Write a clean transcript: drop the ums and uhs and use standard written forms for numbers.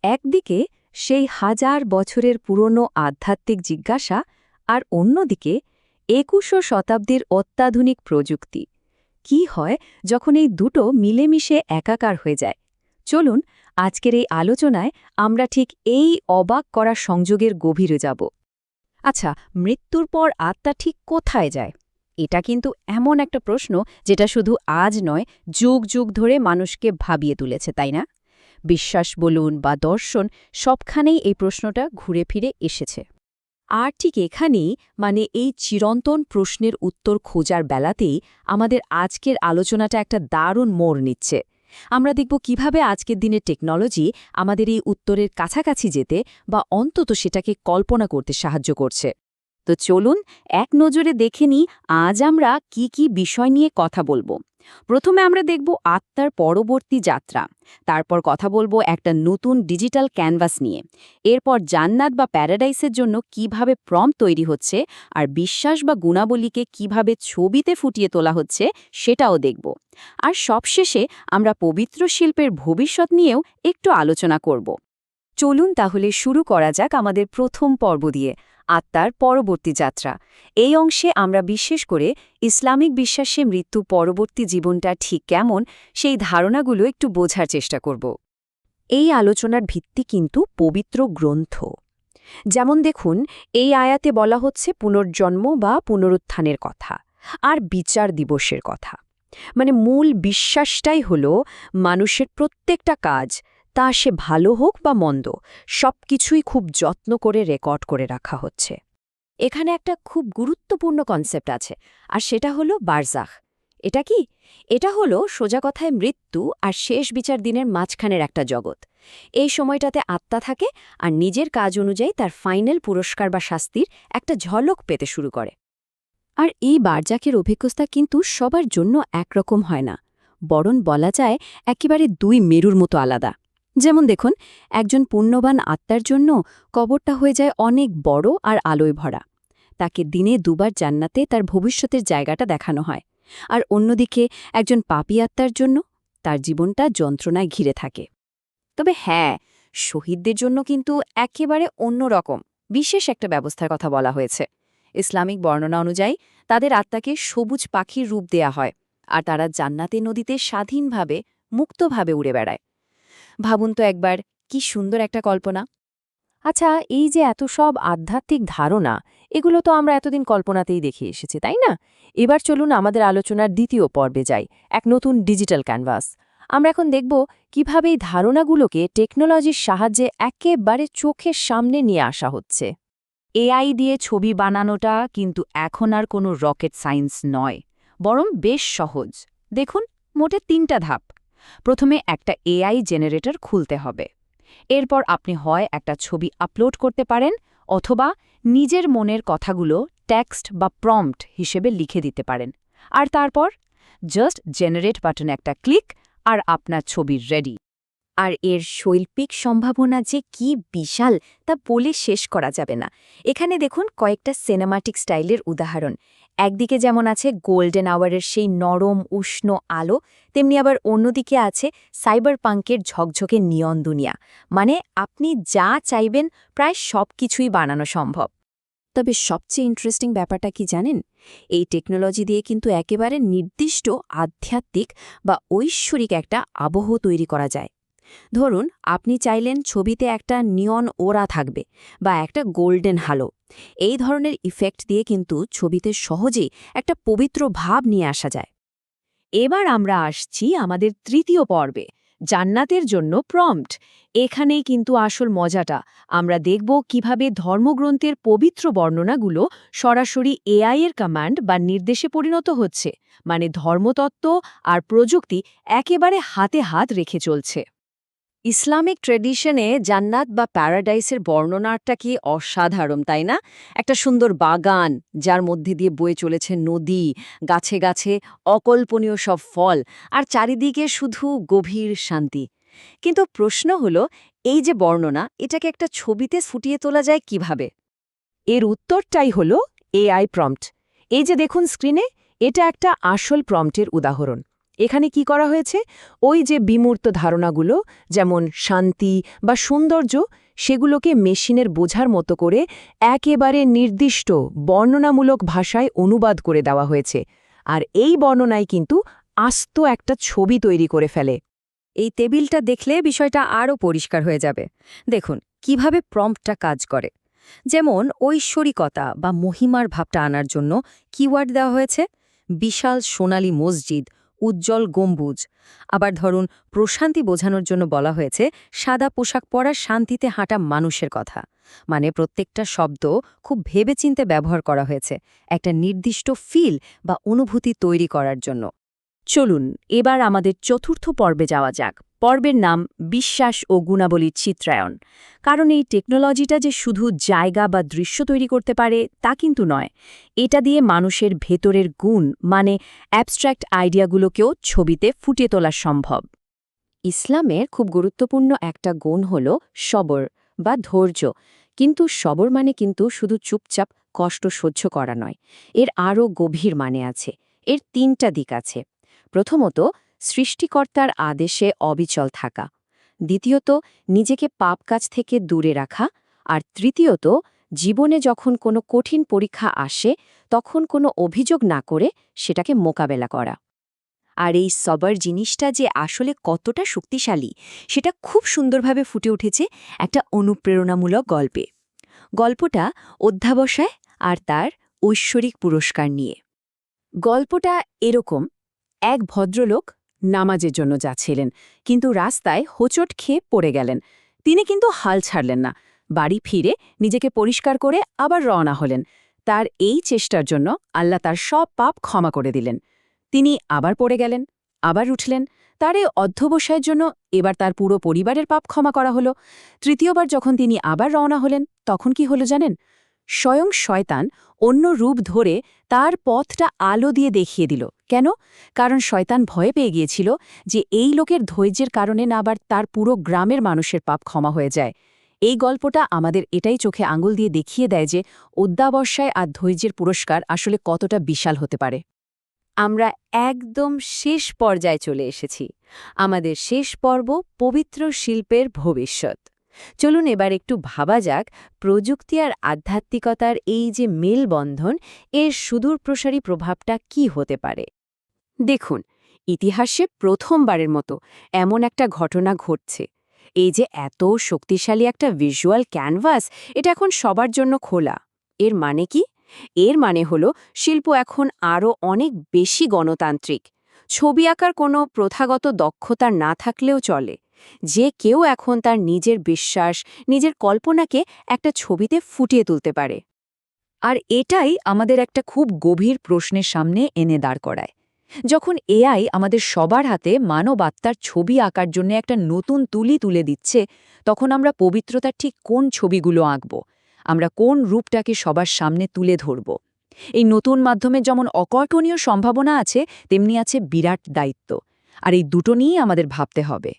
একদিকে সেই হাজার বছরের পুরনো আধ্যাত্মিক জিজ্ঞাসা আর অন্যদিকে ২১ শতাব্দীর অত্যাধুনিক প্রযুক্তি। কি হয় যখন এই দুটো মিলেমিশে একাকার হয়ে যায়? চলুন আজকের এই আলোচনায় আমরা ঠিক এই অবাক করা সংযোগের গভীরে যাব। আচ্ছা, মৃত্যুর পর আত্মা ঠিক কোথায় যায়? এটা কিন্তু এমন একটা প্রশ্ন যেটা শুধু আজ নয়, যুগ যুগ ধরে মানুষকে ভাবিয়ে তুলেছে, তাই না? বিশ্বাস বলুন বা দর্শন, সবখানেই এই প্রশ্নটা ঘুরে ফিরে এসেছে। আর ঠিক এখানেই, এই চিরন্তন প্রশ্নের উত্তর খোঁজার বেলাতেই আমাদের আজকের আলোচনাটা একটা দারুণ মোড় নিচ্ছে। আমরা দেখব কিভাবে আজকের দিনের টেকনোলজি আমাদের এই উত্তরের কাছাকাছি যেতে বা অন্তত সেটাকে কল্পনা করতে সাহায্য করছে। তো চলুন এক নজরে দেখে নিই আজ আমরা কি কি বিষয় নিয়ে কথা বলবো। প্রথমে আমরা দেখব আত্মার পরবর্তী যাত্রা, তারপর কথা বলবো একটা নতুন ডিজিটাল ক্যানভাস নিয়ে, এরপর জান্নাত বা প্যারাডাইসের জন্য কিভাবে প্রম্পট তৈরি হচ্ছে, আর বিশ্বাস বা গুণাবলীকে কিভাবে ছবিতে ফুটিয়ে তোলা হচ্ছে সেটাও দেখব। আর সবশেষে আমরা পবিত্র শিল্পের ভবিষ্যৎ নিয়েও একটু আলোচনা করব। চলুন তাহলে শুরু করা যাক আমাদের প্রথম পর্ব দিয়ে, আত্মার পরবর্তী যাত্রা। এই অংশে আমরা বিশেষ করে ইসলামিক বিশ্বাসে মৃত্যু পরবর্তী জীবনটা ঠিক কেমন সেই ধারণাগুলো একটু বোঝার চেষ্টা করব। এই আলোচনার ভিত্তি কিন্তু পবিত্র গ্রন্থ। যেমন দেখুন, এই আয়াতে বলা হচ্ছে পুনর্জন্ম বা পুনরুত্থানের কথা আর বিচার দিবসের কথা। মূল বিশ্বাসটাই হল মানুষের প্রত্যেকটা কাজ, তা সে ভালো হোক বা মন্দ, সবকিছুই খুব যত্ন করে রেকর্ড করে রাখা হচ্ছে। এখানে একটা খুব গুরুত্বপূর্ণ কনসেপ্ট আছে, আর সেটা হলো বারজাখ। এটা কি? এটা হলো সোজা কথায় মৃত্যু আর শেষ বিচার দিনের মাঝখানের একটা জগৎ। এই সময়টাতে আত্মা থাকে আর নিজের কাজ অনুযায়ী তার ফাইনাল পুরস্কার বা শাস্তির একটা ঝলক পেতে শুরু করে। আর এই বারজাখের অভিজ্ঞতা কিন্তু সবার জন্য একরকম হয় না, বরং বলা যায় একেবারে দুই মেরুর মতো আলাদা। যেমন দেখুন, একজন পুণ্যবান আত্মার জন্য কবরটা হয়ে যায় অনেক বড় আর আলোয় ভরা। তাকে দিনে দুবার জান্নাতে তার ভবিষ্যতের জায়গাটা দেখানো হয়। আর অন্যদিকে একজন পাপী আত্মার জন্য তার জীবনটা যন্ত্রণায় ঘিরে থাকে। তবে হ্যাঁ, শহীদদের জন্য কিন্তু একেবারে অন্যরকম বিশেষ একটা ব্যবস্থার কথা বলা হয়েছে। ইসলামিক বর্ণনা অনুযায়ী তাদের আত্মাকে সবুজ পাখির রূপ দেয়া হয়, আর তারা জান্নাতে নদীতে স্বাধীনভাবে মুক্তভাবে উড়ে বেড়ায়। ভাবুন তো একবার, কি সুন্দর একটা কল্পনা। আচ্ছা, এই যে এত সব আধ্যাত্মিক ধারণা, এগুলো তো আমরা এতদিন কল্পনাতেই দেখে এসেছি, তাই না? এবার চলুন আমাদের আলোচনার দ্বিতীয় পর্বে যাই, এক নতুন ডিজিটাল ক্যানভাস। আমরা এখন দেখব কিভাবে এই ধারণাগুলোকে টেকনোলজির সাহায্যে একেবারে চোখের সামনে নিয়ে আসা হচ্ছে। এআই দিয়ে ছবি বানানোটা কিন্তু এখন আর কোনো রকেট সায়েন্স নয়, বরং বেশ সহজ। দেখুন, মোটে ৩টা ধাপ। প্রথমে একটা এআই জেনারেটর খুলতে হবে। এরপর আপনি হয় একটা ছবি আপলোড করতে পারেন, অথবা নিজের মনের কথাগুলো টেক্সট বা প্রম্পট হিসেবে লিখে দিতে পারেন। আর তারপর জাস্ট জেনারেট বাটনে একটা ক্লিক, আর আপনার ছবি রেডি। আর এর শৈল্পিক সম্ভাবনা যে কি বিশাল তা বলে শেষ করা যাবে না। এখানে দেখুন কয়েকটা সিনেমাটিক স্টাইলের উদাহরণ। একদিকে যেমন আছে গোল্ডেন আওয়ারের সেই নরম উষ্ণ আলো, তেমনি আবার অন্যদিকে আছে সাইবার পাঙ্কের ঝকঝকে নিয়ন দুনিয়া। আপনি যা চাইবেন প্রায় সব কিছুই বানানো সম্ভব। তবে সবচেয়ে ইন্টারেস্টিং ব্যাপারটা কি জানেন? এই টেকনোলজি দিয়ে কিন্তু একেবারে নির্দিষ্ট আধ্যাত্মিক বা ঐশ্বরিক একটা আবহ তৈরি করা যায়। ধরুন, আপনি চাইলেন ছবিতে একটা নিয়ন ওরা থাকবে বা একটা গোল্ডেন হালো। এই ধরনের ইফেক্ট দিয়ে কিন্তু ছবিতে সহজেই একটা পবিত্র ভাব নিয়ে আসা যায়। এবার আমরা আসছি আমাদের তৃতীয় পর্বে, জান্নাতের জন্য প্রম্পট। এখানেই কিন্তু আসল মজাটা। আমরা দেখব কিভাবে ধর্মগ্রন্থের পবিত্র বর্ণনাগুলো সরাসরি এআই এর কমান্ড বা নির্দেশে পরিণত হচ্ছে। ধর্মতত্ত্ব আর প্রযুক্তি একেবারে হাতে হাত রেখে চলছে। ইসলামিক ট্র্যাডিশনে জান্নাত বা প্যারাডাইসের বর্ণনাটা কি অসাধারণ, তাই না? একটা সুন্দর বাগান, যার মধ্যে দিয়ে বয়ে চলেছে নদী, গাছে গাছে অকল্পনীয় সব ফল, আর চারিদিকে শুধু গভীর শান্তি। কিন্তু প্রশ্ন হলো, এই যে বর্ণনা, এটাকে একটা ছবিতে ফুটিয়ে তোলা যায় কিভাবে? এর উত্তরটাই হল এআই প্রম্পট। এই যে দেখুন স্ক্রিনে, এটা একটা আসল প্রম্পটের উদাহরণ। এখানে কি করা হয়েছে? ওই যে বিমূর্ত ধারণাগুলো, যেমন শান্তি বা সৌন্দর্য, সেগুলোকে মেশিনের বোঝার মতো করে একেবারে নির্দিষ্ট বর্ণনামূলক ভাষায় অনুবাদ করে দেওয়া হয়েছে। আর এই বর্ণনায় কিন্তু আস্ত একটা ছবি তৈরি করে ফেলে। এই টেবিলটা দেখলে বিষয়টা আরও পরিষ্কার হয়ে যাবে। দেখুন কিভাবে প্রম্পটটা কাজ করে। যেমন ঐশ্বরিকতা বা মহিমার ভাবটা আনার জন্য কিওয়ার্ড দেওয়া হয়েছে বিশাল সোনালী মসজিদ, উজ্জ্বল গম্বুজ। আবার ধরুন প্রশান্তি বোঝানোর জন্য বলা হয়েছে সাদা পোশাক পরা শান্তিতে হাঁটা মানুষের কথা। মানে প্রত্যেকটা শব্দ খুব ভেবেচিন্তে ব্যবহার করা হয়েছে একটা নির্দিষ্ট ফিল বা অনুভূতি তৈরি করার জন্য। চলুন এবার আমাদের চতুর্থ পর্বে যাওয়া যাক। পর্বের নাম বিশ্বাস ও গুণাবলীর চিত্রায়ন। কারণ এই টেকনোলজিটা যে শুধু জায়গা বা দৃশ্য তৈরি করতে পারে তা কিন্তু নয়, এটা দিয়ে মানুষের ভেতরের গুণ মানে অ্যাবস্ট্র্যাক্ট আইডিয়াগুলোকেও ছবিতে ফুটিয়ে তোলা সম্ভব। ইসলামের খুব গুরুত্বপূর্ণ একটা গুণ হল সবর বা ধৈর্য। কিন্তু সবর মানে কিন্তু শুধু চুপচাপ কষ্ট সহ্য করা নয়, এর আরও গভীর মানে আছে। এর তিনটা দিক আছে। প্রথমত, সৃষ্টিকর্তার আদেশে অবিচল থাকা। দ্বিতীয়ত, নিজেকে পাপ কাজ থেকে দূরে রাখা। আর তৃতীয়ত, জীবনে যখন কোনো কঠিন পরীক্ষা আসে তখন কোনো অভিযোগ না করে সেটাকে মোকাবেলা করা। আর এই সবার জিনিসটা যে আসলে কতটা শক্তিশালী সেটা খুব সুন্দরভাবে ফুটে উঠেছে একটা অনুপ্রেরণামূলক গল্পে। গল্পটা অধ্যাবসায় আর তার ঐশ্বরিক পুরস্কার নিয়ে। গল্পটা এরকম: এক ভদ্রলোক নামাজের জন্য যাচ্ছিলেন, কিন্তু রাস্তায় হোঁচট খেয়ে পড়ে গেলেন। তিনি কিন্তু হাল ছাড়লেন না, বাড়ি ফিরে নিজেকে পরিষ্কার করে আবার রওনা হলেন। তার এই চেষ্টার জন্য আল্লাহ তার সব পাপ ক্ষমা করে দিলেন। তিনি আবার পড়ে গেলেন, আবার উঠলেন। তার এই অধ্যবসায়ের জন্য এবার তার পুরো পরিবারের পাপ ক্ষমা করা হলো। তৃতীয়বার যখন তিনি আবার রওনা হলেন, তখন কি হলো জানেন? স্বয়ং শয়তান অন্য রূপ ধরে তার পথটা আলো দিয়ে দেখিয়ে দিল। কেন? কারণ শয়তান ভয় পেয়ে গিয়েছিল যে এই লোকের ধৈর্যের কারণে না আবার তার পুরো গ্রামের মানুষের পাপ ক্ষমা হয়ে যায়। এই গল্পটা আমাদের এটাই চোখে আঙুল দিয়ে দেখিয়ে দেয় যে অধ্যাবসায় আর ধৈর্যের পুরস্কার আসলে কতটা বিশাল হতে পারে। আমরা একদম শেষ পর্যায়ে চলে এসেছি। আমাদের শেষ পর্ব পবিত্র শিল্পের ভবিষ্যৎ। চলুন এবার একটু ভাবা যাক প্রযুক্তি আর আধ্যাত্মিকতার এই যে মেলবন্ধন, এর সুদূরপ্রসারী প্রভাবটা কি হতে পারে। দেখুন, ইতিহাসে প্রথমবারের মতো এমন একটা ঘটনা ঘটছে। এই যে এত শক্তিশালী একটা ভিজুয়াল ক্যানভাস, এটা এখন সবার জন্য খোলা। এর মানে কি? এর মানে হলো শিল্প এখন আরও অনেক বেশি গণতান্ত্রিক। ছবি আঁকার কোনো প্রথাগত দক্ষতা না থাকলেও চলে। যে কেউ এখন তার নিজের বিশ্বাস, নিজের কল্পনাকে একটা ছবিতে ফুটিয়ে তুলতে পারে। আর এটাই আমাদের একটা খুব গভীর প্রশ্নের সামনে এনে দাঁড় করায়। যখন এআই আমাদের সবার হাতে মানব আত্মার ছবি আঁকার জন্য একটা নতুন তুলি তুলে দিচ্ছে, তখন আমরা পবিত্রতার ঠিক কোন ছবিগুলো আঁকব? আমরা কোন রূপটাকে সবার সামনে তুলে ধরব? এই নতুন মাধ্যমে যেমন অকল্পনীয় সম্ভাবনা আছে, তেমনি আছে বিরাট দায়িত্ব। আর এই দুটো নিয়েই আমাদের ভাবতে হবে।